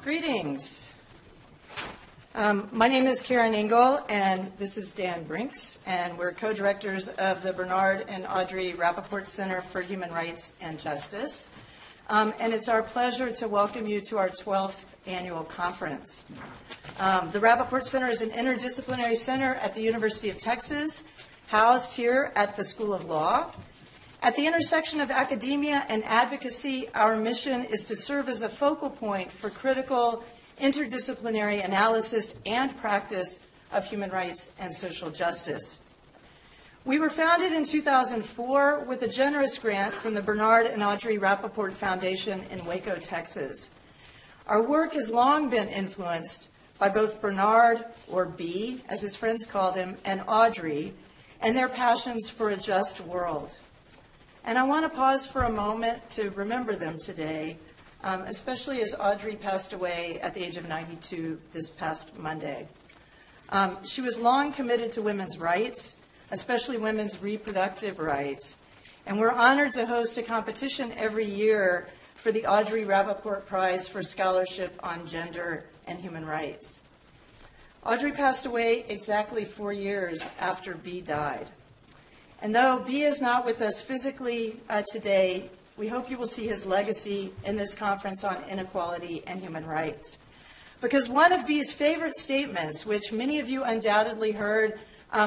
Greetings. My name is Karen Engle, and this is Dan Brinks, and we're co-directors of the Bernard and Audrey Rapoport Center for Human Rights and Justice. And it's our pleasure to welcome you to our 12th annual conference. The Rapoport Center is an interdisciplinary center at the University of Texas, housed here at the School of Law. At the intersection of academia and advocacy, our mission is to serve as a focal point for critical interdisciplinary analysis and practice of human rights and social justice. We were founded in 2004 with a generous grant from the Bernard and Audrey Rapoport Foundation in Waco, Texas. Our work has long been influenced by both Bernard, or B, as his friends called him, and Audrey, and their passions for a just world. And I want to pause for a moment to remember them today, especially as Audrey passed away at the age of 92 this past Monday. She was long committed to women's rights, especially women's reproductive rights, and we're honored to host a competition every year for the Audrey Rapoport Prize for Scholarship on Gender and Human Rights. Audrey passed away exactly 4 years after B died. And though B is not with us physically today, we hope you will see his legacy in this conference on inequality and human rights. Because one of B's favorite statements, which many of you undoubtedly heard,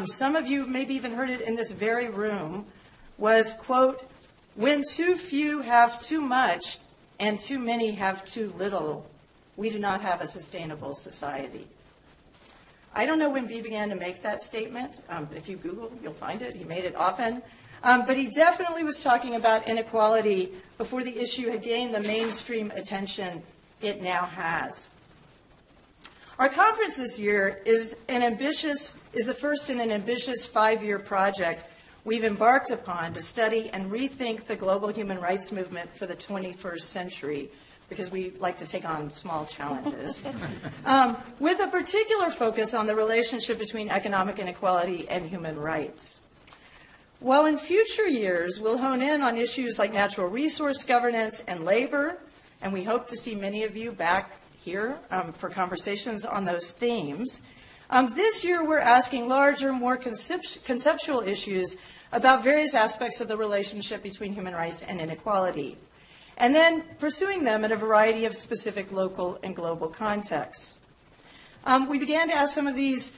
some of you maybe even heard it in this very room, was, quote, "When too few have too much and too many have too little, we do not have a sustainable society." I don't know when B began to make that statement. If you Google, you'll find it. He made it often. But he definitely was talking about inequality before the issue had gained the mainstream attention it now has. Our conference this year is the first in an ambitious 5-year project we've embarked upon to study and rethink the global human rights movement for the 21st century, because we like to take on small challenges, with a particular focus on the relationship between economic inequality and human rights. While in future years, we'll hone in on issues like natural resource governance and labor, and we hope to see many of you back here for conversations on those themes. This year, we're asking larger, more conceptual issues about various aspects of the relationship between human rights and inequality, and then pursuing them in a variety of specific local and global contexts. We began to ask some of these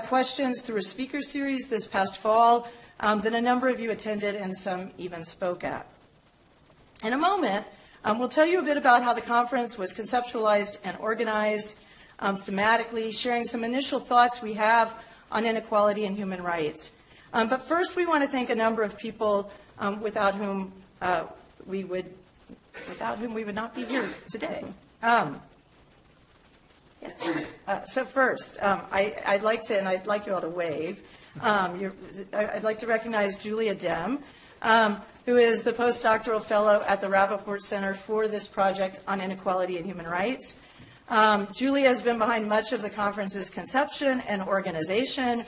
questions through a speaker series this past fall that a number of you attended and some even spoke at. In a moment, we'll tell you a bit about how the conference was conceptualized and organized thematically, sharing some initial thoughts we have on inequality and human rights. But first, we want to thank a number of people without whom we would not be here today. So first, I'd like you all to wave. I'd like to recognize Julia Dem, who is the postdoctoral fellow at the Rapoport Center for this project on inequality and human rights. Julia has been behind much of the conference's conception and organization.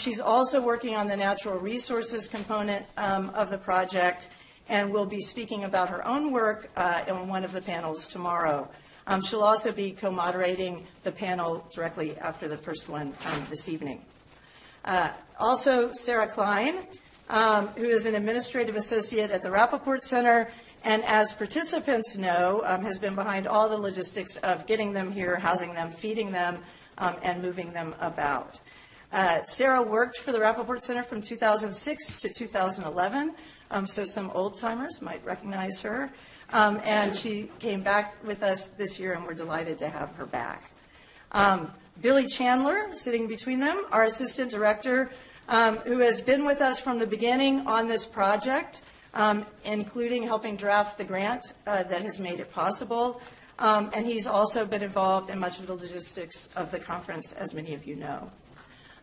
She's also working on the natural resources component of the project, and will be speaking about her own work on one of the panels tomorrow. She'll also be co-moderating the panel directly after the first one this evening. Also, Sarah Klein, who is an administrative associate at the Rapoport Center, and as participants know, has been behind all the logistics of getting them here, housing them, feeding them, and moving them about. Sarah worked for the Rapoport Center from 2006 to 2011, so some old-timers might recognize her. And she came back with us this year, and we're delighted to have her back. Billy Chandler, sitting between them, our assistant director, who has been with us from the beginning on this project, including helping draft the grant that has made it possible. And he's also been involved in much of the logistics of the conference, as many of you know.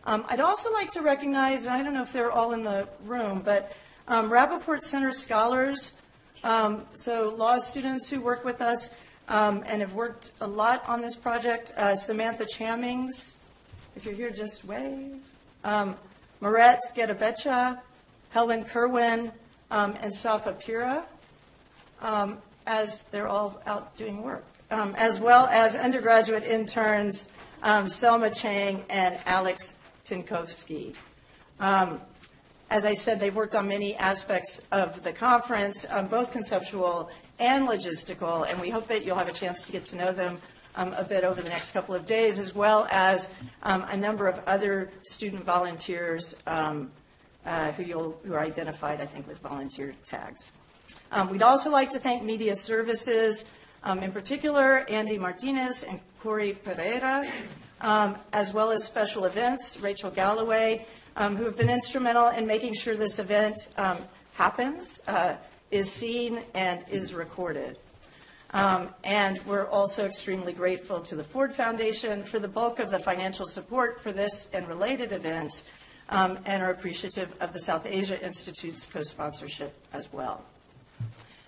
I'd also like to recognize, and I don't know if they're all in the room, but Rapoport Center scholars, so law students who work with us and have worked a lot on this project. Samantha Chamings, if you're here, just wave. Maret Getabecha, Helen Kerwin, and Safa Pira, as they're all out doing work. as well as undergraduate interns Selma Chang and Alex Tinkovsky. As I said, they've worked on many aspects of the conference, both conceptual and logistical, and we hope that you'll have a chance to get to know them a bit over the next couple of days, as well as a number of other student volunteers who are identified, I think, with volunteer tags. We'd also like to thank Media Services, in particular, Andy Martinez and Corey Pereira, as well as Special Events, Rachel Galloway, who have been instrumental in making sure this event happens, is seen, and is recorded. And we're also extremely grateful to the Ford Foundation for the bulk of the financial support for this and related events, and are appreciative of the South Asia Institute's co-sponsorship as well.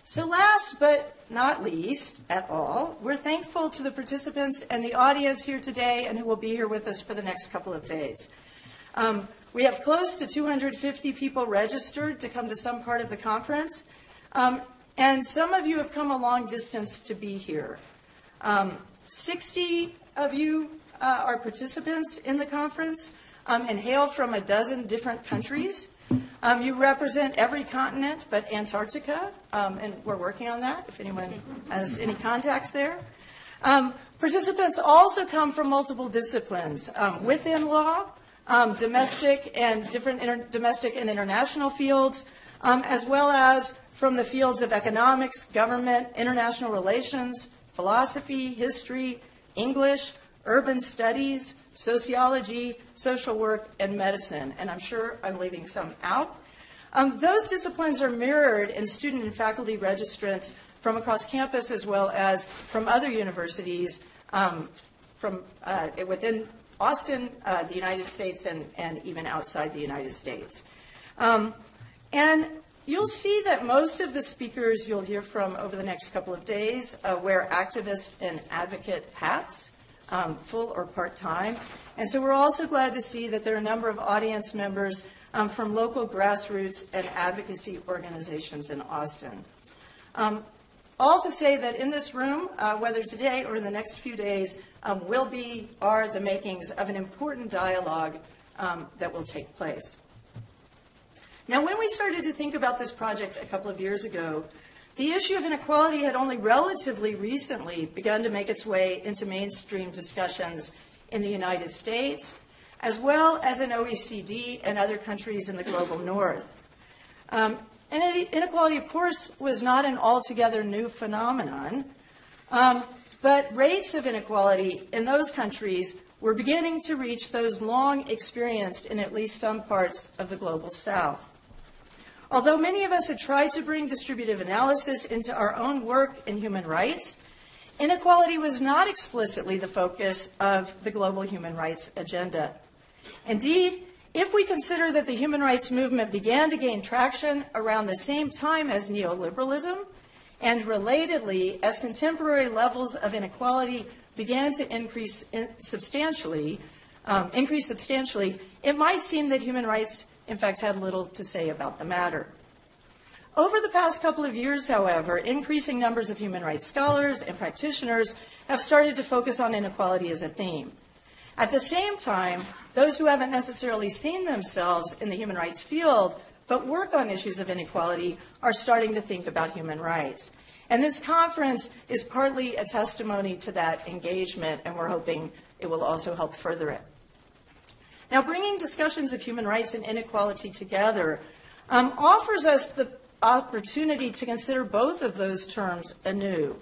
So last but not least at all, we're thankful to the participants and the audience here today and who will be here with us for the next couple of days. We have close to 250 people registered to come to some part of the conference, and some of you have come a long distance to be here. 60 of you are participants in the conference and hail from a dozen different countries. You represent every continent but Antarctica, and we're working on that, if anyone has any contacts there. Participants also come from multiple disciplines within law, domestic and domestic and international fields, as well as from the fields of economics, government, international relations, philosophy, history, English, urban studies, sociology, social work, and medicine. And I'm sure I'm leaving some out. Those disciplines are mirrored in student and faculty registrants from across campus as well as from other universities from within Austin, the United States, and even outside the United States. And you'll see that most of the speakers you'll hear from over the next couple of days wear activist and advocate hats, full or part-time. And so we're also glad to see that there are a number of audience members from local grassroots and advocacy organizations in Austin. All to say that in this room, whether today or in the next few days, are the makings of an important dialogue that will take place. Now, when we started to think about this project a couple of years ago, the issue of inequality had only relatively recently begun to make its way into mainstream discussions in the United States, as well as in OECD and other countries in the global north. And inequality, of course, was not an altogether new phenomenon, but rates of inequality in those countries were beginning to reach those long experienced in at least some parts of the global south. Although many of us had tried to bring distributive analysis into our own work in human rights, inequality was not explicitly the focus of the global human rights agenda. Indeed, if we consider that the human rights movement began to gain traction around the same time as neoliberalism, and relatedly, as contemporary levels of inequality began to increase substantially, it might seem that human rights, in fact, had little to say about the matter. Over the past couple of years, however, increasing numbers of human rights scholars and practitioners have started to focus on inequality as a theme. At the same time, those who haven't necessarily seen themselves in the human rights field but work on issues of inequality are starting to think about human rights. And this conference is partly a testimony to that engagement, and we're hoping it will also help further it. Now, bringing discussions of human rights and inequality together offers us the opportunity to consider both of those terms anew.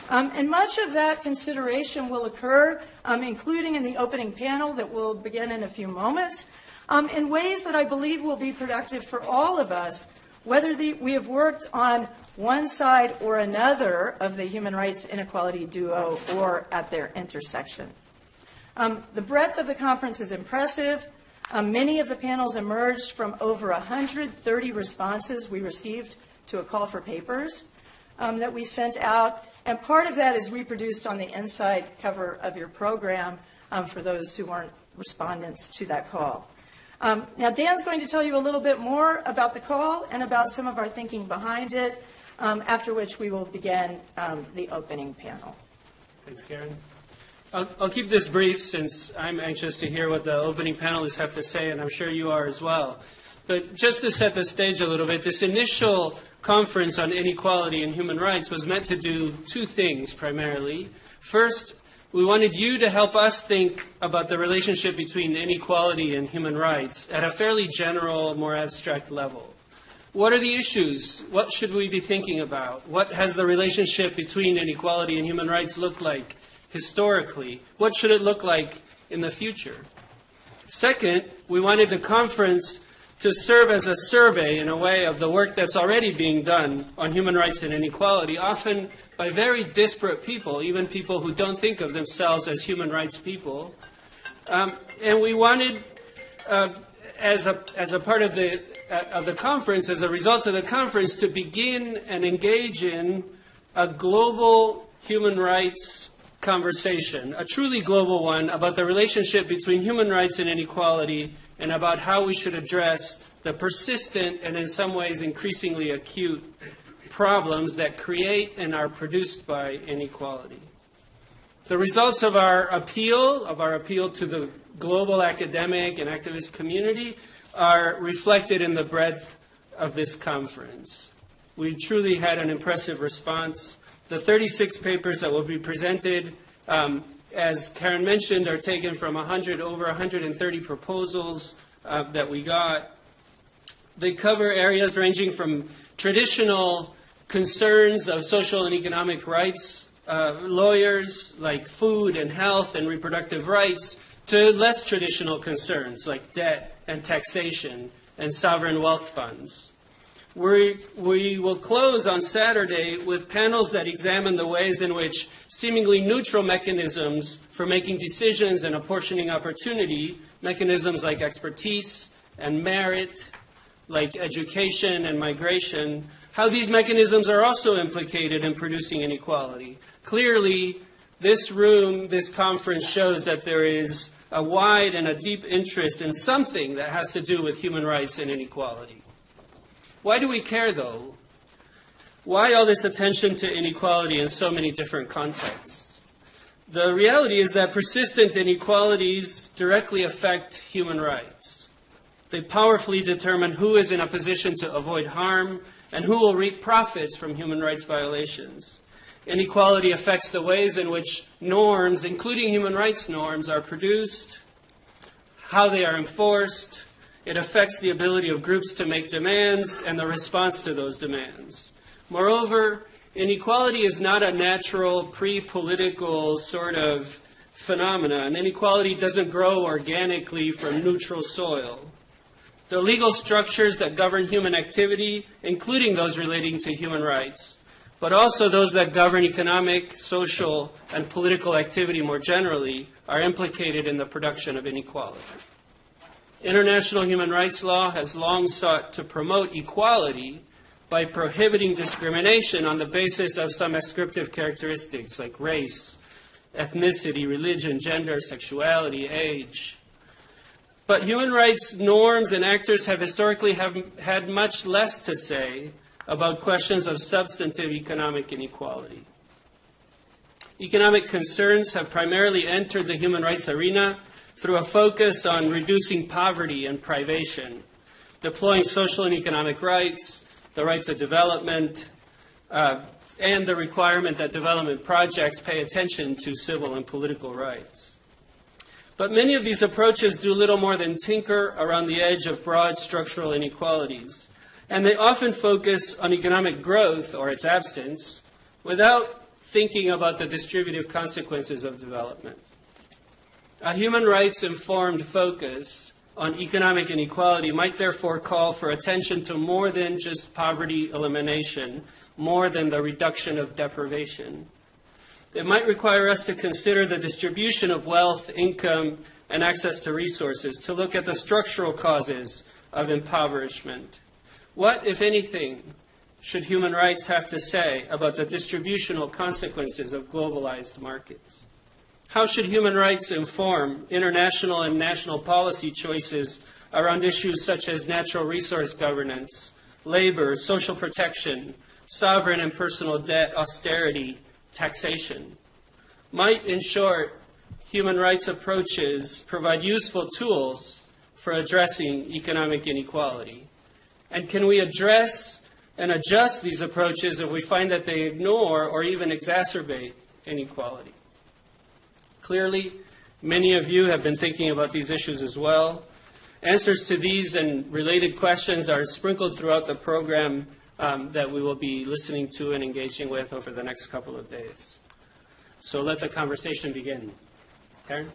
And much of that consideration will occur, including in the opening panel that will begin in a few moments, in ways that I believe will be productive for all of us, whether we have worked on one side or another of the human rights inequality duo or at their intersection. The breadth of the conference is impressive. Many of the panels emerged from over 130 responses we received to a call for papers that we sent out, and part of that is reproduced on the inside cover of your program for those who weren't respondents to that call. Now, Dan's going to tell you a little bit more about the call and about some of our thinking behind it, after which we will begin the opening panel. Thanks, Karen. I'll keep this brief since I'm anxious to hear what the opening panelists have to say, and I'm sure you are as well. But just to set the stage a little bit, this initial conference on inequality and human rights was meant to do two things primarily. First, we wanted you to help us think about the relationship between inequality and human rights at a fairly general, more abstract level. What are the issues? What should we be thinking about? What has the relationship between inequality and human rights looked like historically? What should it look like in the future? Second, we wanted the conference to serve as a survey, in a way, of the work that's already being done on human rights and inequality, often by very disparate people, even people who don't think of themselves as human rights people. And we wanted, as a part of the conference, as a result of the conference, to begin and engage in a global human rights conversation, a truly global one, about the relationship between human rights and inequality, and about how we should address the persistent and in some ways increasingly acute problems that create and are produced by inequality. The results of our appeal to the global academic and activist community, are reflected in the breadth of this conference. We truly had an impressive response. The 36 papers that will be presented, as Karen mentioned, are taken from over 130 proposals that we got. They cover areas ranging from traditional concerns of social and economic rights, lawyers like food and health and reproductive rights, to less traditional concerns like debt and taxation and sovereign wealth funds. We will close on Saturday with panels that examine the ways in which seemingly neutral mechanisms for making decisions and apportioning opportunity, mechanisms like expertise and merit, like education and migration, how these mechanisms are also implicated in producing inequality. Clearly, this conference shows that there is a wide and a deep interest in something that has to do with human rights and inequality. Why do we care, though? Why all this attention to inequality in so many different contexts? The reality is that persistent inequalities directly affect human rights. They powerfully determine who is in a position to avoid harm and who will reap profits from human rights violations. Inequality affects the ways in which norms, including human rights norms, are produced, how they are enforced. It affects the ability of groups to make demands and the response to those demands. Moreover, inequality is not a natural, pre-political sort of phenomenon. Inequality doesn't grow organically from neutral soil. The legal structures that govern human activity, including those relating to human rights, but also those that govern economic, social, and political activity more generally, are implicated in the production of inequality. International human rights law has long sought to promote equality by prohibiting discrimination on the basis of some ascriptive characteristics like race, ethnicity, religion, gender, sexuality, age. But human rights norms and actors have historically had much less to say about questions of substantive economic inequality. Economic concerns have primarily entered the human rights arena through a focus on reducing poverty and privation, deploying social and economic rights, the right to development, and the requirement that development projects pay attention to civil and political rights. But many of these approaches do little more than tinker around the edge of broad structural inequalities, and they often focus on economic growth or its absence without thinking about the distributive consequences of development. A human rights-informed focus on economic inequality might therefore call for attention to more than just poverty elimination, more than the reduction of deprivation. It might require us to consider the distribution of wealth, income, and access to resources, to look at the structural causes of impoverishment. What, if anything, should human rights have to say about the distributional consequences of globalized markets? How should human rights inform international and national policy choices around issues such as natural resource governance, labor, social protection, sovereign and personal debt, austerity, taxation? might, in short, human rights approaches provide useful tools for addressing economic inequality? And can we address and adjust these approaches if we find that they ignore or even exacerbate inequality? Clearly, many of you have been thinking about these issues as well. Answers to these and related questions are sprinkled throughout the program that we will be listening to and engaging with over the next couple of days. So let the conversation begin. Karen?